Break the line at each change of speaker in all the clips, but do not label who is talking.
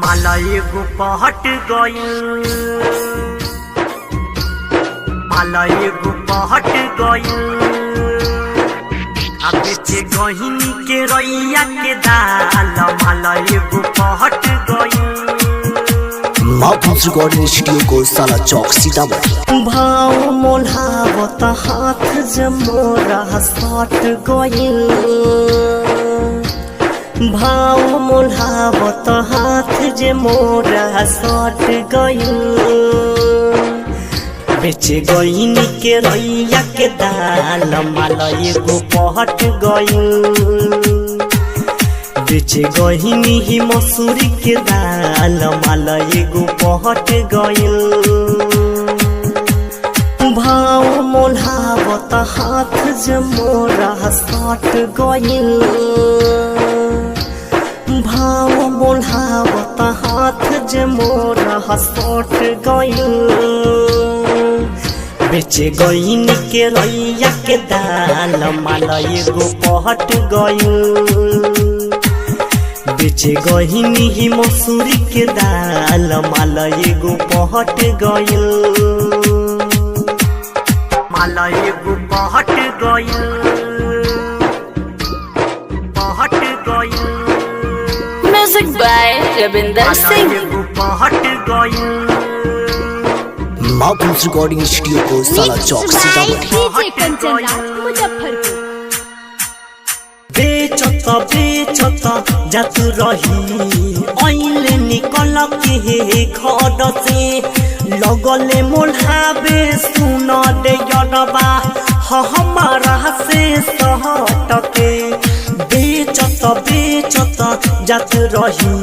माला एगो पहट गइल, माला एगो पहट गइल। आ बेचे गहिनी के रैया के दाल, माला एगो पहट गइल।
माफूज रिकॉर्डिंग स्टूडियो को साला चौक सीतामढ़ी।
भाव मोल्हावत हाथ जमोरा सट गइल, भाव मोल्हावत हाथ जे मोरा सट गइल। बेचे गइनी के रैया के दाल, माला एगो पहट गइल। बेचे गहिनी ही मसूरी के दाल, माला एगो पहट गइल। भाव मोल्हावत हाथ जमोरा सट गइल, भाव मोल्हावत हाथ जमोरा सट गइल। बेचे गइनी के रैया के दाल, माला एगो पहट गइल। बेचे गहिनी ही मसूरी के दाल, माला एगो पहट गइल।
माला एगो पहट गइल, पहट गइल।
Music by Ravinder Singh.
एगो पहट गइल।
माफूज रिकॉर्डिंग स्टूडियो को साला चौक सीतामढ़ी।
मुजफ्फरपुर।
बेचत जात रही ऐले निकल के घर से, लगले मोल्हाबे सुन दे यरबा हमारा से सहटके। बेचत जात रही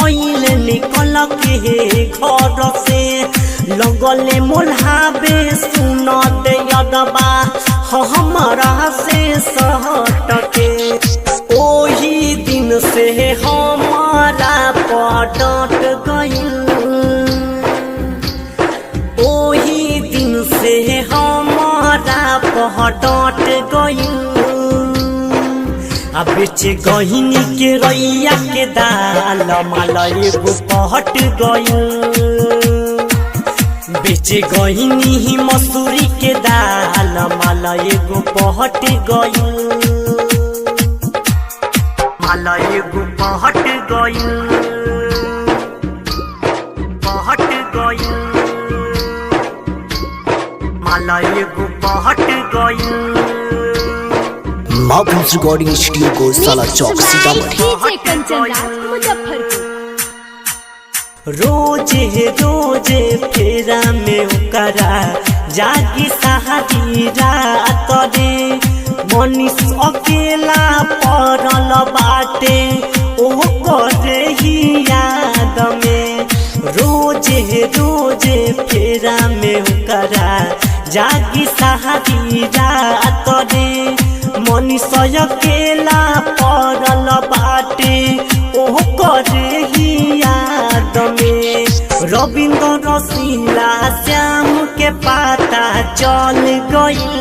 ऐले निकल के घर से, लगले मोल्हाबे सुन दे यरबा हमारा से सहटके। ओही दिन से हमारा पटट गइल, ओही दिन से हमारा पटट गइल। आ बेचे गहिनी के रैया के दाल, माला एगो पहट गइल। बेचे गहिनी ही मसूरी के दाल, माला एगो पहट गइल।
माला एगो पहट गइल, पहट गइल। माला एगो पहट गइल।
माफूज रिकॉर्डिंग स्टूडियो को साला चौक सीतामढ़ी।
मुजफ्फरपुर।
रोजे फेरा में उकरा जागी सहारी रात रे। मनीष अकेला पड़ल बाटे ओ करे ही याद में। रोजे फेरा में उकरा जागी सहारी रात रे। मनीष अकेला पड़ल बाटे ओ करे ही याद में। रविंद्र रसीला श्याम के पाता चल गइल,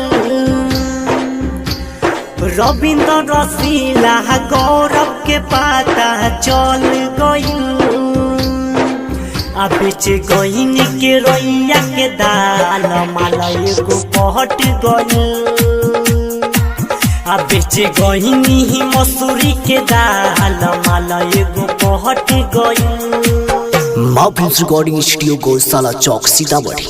रविंद्र रसीला गौरव के पाता चल गइल। आ बेचे गहिनी के रैया के दाल, माला एगो पहट गइल। आ बेचे गहिनी ही मसूरी के दाल, माला एगो पहट गइल।
माफूज रिकॉर्डिंग स्टूडियो को साला चौक सीतामढ़ी।